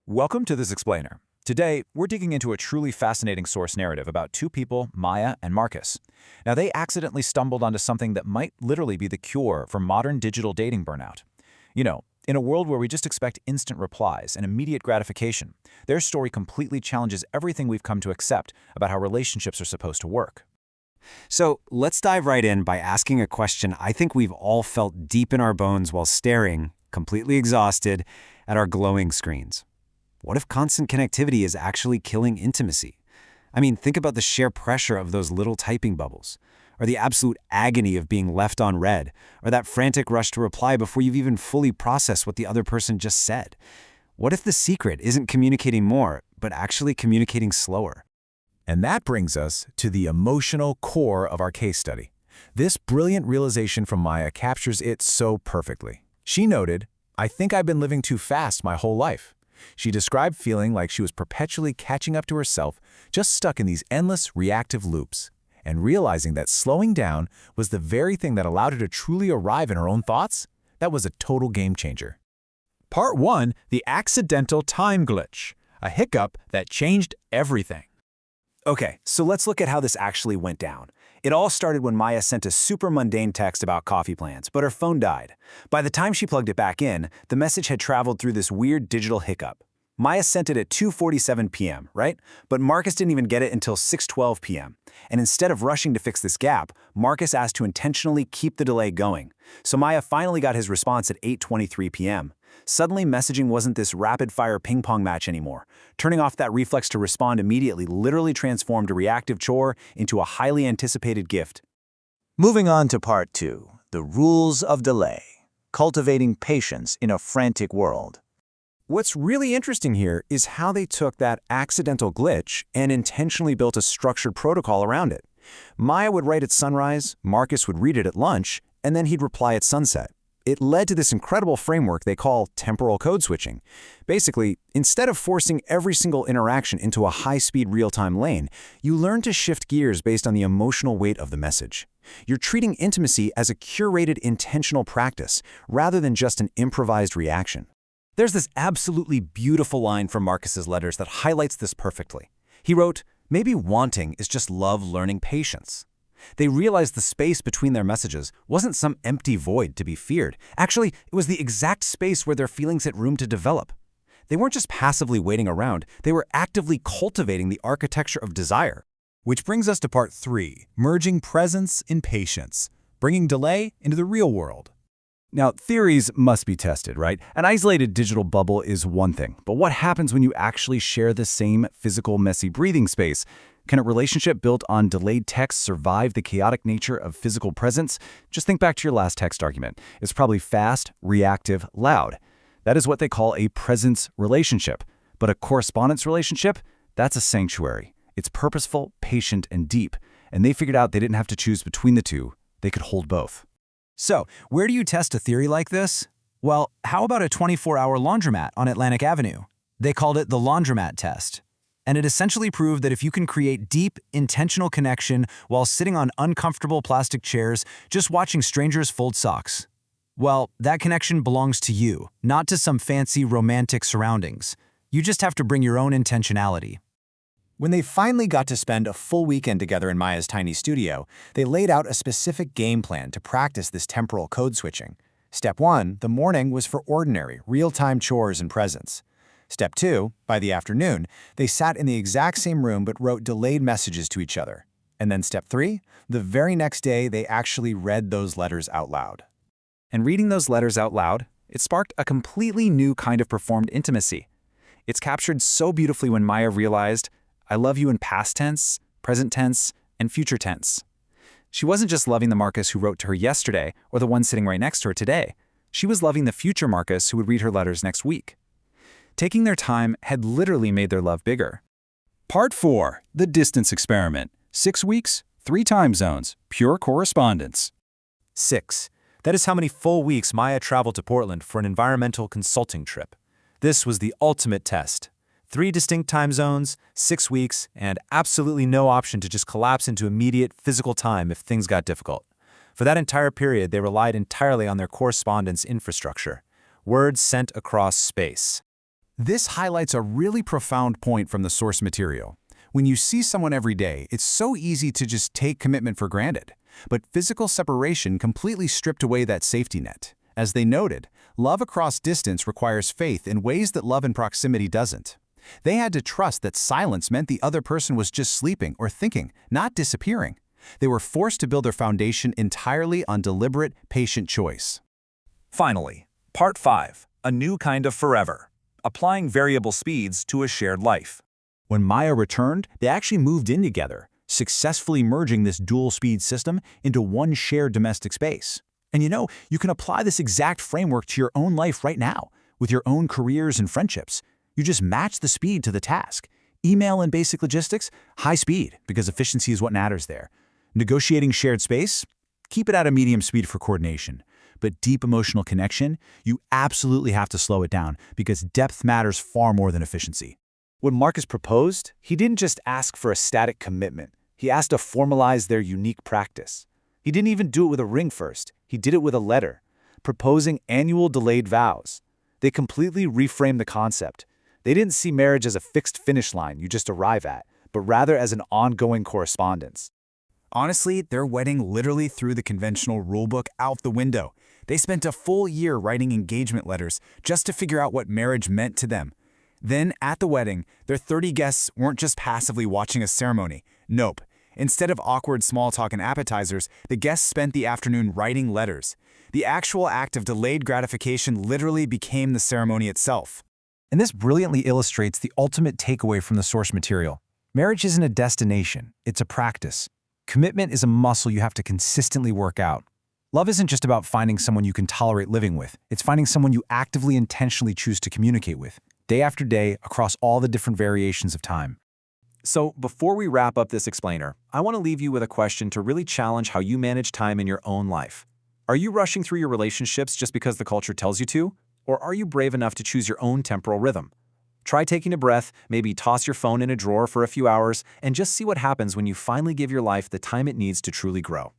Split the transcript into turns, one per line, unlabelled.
Welcome to this explainer. Today, we're digging into a truly fascinating source narrative about two people, Maya and Marcus. Now, they accidentally stumbled onto something that might literally be the cure for modern digital dating burnout. You know, in a world where we just expect instant replies and immediate gratification, their story completely challenges everything we've come to accept about how relationships are supposed to work.
So let's dive right in by asking a question I think we've all felt deep in our bones while staring, completely exhausted, at our glowing screens. What if constant connectivity is actually killing intimacy? I mean, think about the sheer pressure of those little typing bubbles, or the absolute agony of being left on read, or that frantic rush to reply before you've even fully processed what the other person just said. What if the secret isn't communicating more, but actually communicating slower?
And that brings us to the emotional core of our case study. This brilliant realization from Maya captures it so perfectly. She noted, "I think I've been living too fast my whole life." She described feeling like she was perpetually catching up to herself, just stuck in these endless reactive loops, and realizing that slowing down was the very thing that allowed her to truly arrive in her own thoughts. That was a total game changer. Part 1, the accidental time glitch, a hiccup that changed everything.
Okay, so let's look at how this actually went down. It all started when Maya sent a super mundane text about coffee plans, but her phone died. By the time she plugged it back in, the message had traveled through this weird digital hiccup. Maya sent it at 2:47 p.m., right? But Marcus didn't even get it until 6:12 p.m. And instead of rushing to fix this gap, Marcus asked to intentionally keep the delay going. So Maya finally got his response at 8:23 p.m. Suddenly, messaging wasn't this rapid-fire ping-pong match anymore. Turning off that reflex to respond immediately literally transformed a reactive chore into a highly anticipated gift.
Moving on to part 2, the rules of delay, cultivating patience in a frantic world.
What's really interesting here is how they took that accidental glitch and intentionally built a structured protocol around it. Maya would write at sunrise, Marcus would read it at lunch, and then he'd reply at sunset. It led to this incredible framework they call temporal code switching. Basically, instead of forcing every single interaction into a high-speed real-time lane, you learn to shift gears based on the emotional weight of the message. You're treating intimacy as a curated, intentional practice, rather than just an improvised reaction. There's this absolutely beautiful line from Marcus's letters that highlights this perfectly. He wrote, "Maybe wanting is just love learning patience." They realized the space between their messages wasn't some empty void to be feared. Actually, it was the exact space where their feelings had room to develop. They weren't just passively waiting around, they were actively cultivating the architecture of desire.
Which brings us to part 3, merging presence in patience, bringing delay into the real world.
Now, theories must be tested, right? An isolated digital bubble is one thing, but what happens when you actually share the same physical, messy breathing space? Can a relationship built on delayed text survive the chaotic nature of physical presence? Just think back to your last text argument. It's probably fast, reactive, loud. That is what they call a presence relationship. But a correspondence relationship? That's a sanctuary. It's purposeful, patient, and deep. And they figured out they didn't have to choose between the two. They could hold both.
So, where do you test a theory like this? Well, how about a 24-hour laundromat on Atlantic Avenue? They called it the laundromat test. And it essentially proved that if you can create deep, intentional connection while sitting on uncomfortable plastic chairs, just watching strangers fold socks, well, that connection belongs to you, not to some fancy romantic surroundings. You just have to bring your own intentionality.
When they finally got to spend a full weekend together in Maya's tiny studio, they laid out a specific game plan to practice this temporal code switching. Step 1, the morning, was for ordinary, real-time chores and presence. Step 2, by the afternoon, they sat in the exact same room but wrote delayed messages to each other. And then step 3, the very next day they actually read those letters out loud. And reading those letters out loud, it sparked a completely new kind of performed intimacy. It's captured so beautifully when Maya realized, "I love you in past tense, present tense, and future tense." She wasn't just loving the Marcus who wrote to her yesterday or the one sitting right next to her today. She was loving the future Marcus who would read her letters next week. Taking their time had literally made their love bigger.
Part 4, the distance experiment. 6 weeks, 3 time zones, pure correspondence.
6. That is how many full weeks Maya traveled to Portland for an environmental consulting trip. This was the ultimate test. 3 distinct time zones, 6 weeks, and absolutely no option to just collapse into immediate physical time if things got difficult. For that entire period, they relied entirely on their correspondence infrastructure. Words sent across space.
This highlights a really profound point from the source material. When you see someone every day, it's so easy to just take commitment for granted. But physical separation completely stripped away that safety net. As they noted, love across distance requires faith in ways that love in proximity doesn't. They had to trust that silence meant the other person was just sleeping or thinking, not disappearing. They were forced to build their foundation entirely on deliberate, patient choice.
Finally, Part 5, a new kind of forever, applying variable speeds to a shared life.
When Maya returned, they actually moved in together, successfully merging this dual-speed system into one shared domestic space. And you can apply this exact framework to your own life right now, with your own careers and friendships. You just match the speed to the task. Email and basic logistics, high speed, because efficiency is what matters there. Negotiating shared space, keep it at a medium speed for coordination. But deep emotional connection, you absolutely have to slow it down, because depth matters far more than efficiency.
When Marcus proposed, he didn't just ask for a static commitment. He asked to formalize their unique practice. He didn't even do it with a ring first. He did it with a letter, proposing annual delayed vows. They completely reframed the concept. They didn't see marriage as a fixed finish line you just arrive at, but rather as an ongoing correspondence.
Honestly, their wedding literally threw the conventional rulebook out the window. They spent a full year writing engagement letters just to figure out what marriage meant to them. Then, at the wedding, their 30 guests weren't just passively watching a ceremony. Nope. Instead of awkward small talk and appetizers, the guests spent the afternoon writing letters. The actual act of delayed gratification literally became the ceremony itself.
And this brilliantly illustrates the ultimate takeaway from the source material. Marriage isn't a destination, it's a practice. Commitment is a muscle you have to consistently work out. Love isn't just about finding someone you can tolerate living with. It's finding someone you actively intentionally choose to communicate with, day after day, across all the different variations of time.
So, before we wrap up this explainer, I want to leave you with a question to really challenge how you manage time in your own life. Are you rushing through your relationships just because the culture tells you to? Or are you brave enough to choose your own temporal rhythm? Try taking a breath, maybe toss your phone in a drawer for a few hours, and just see what happens when you finally give your life the time it needs to truly grow.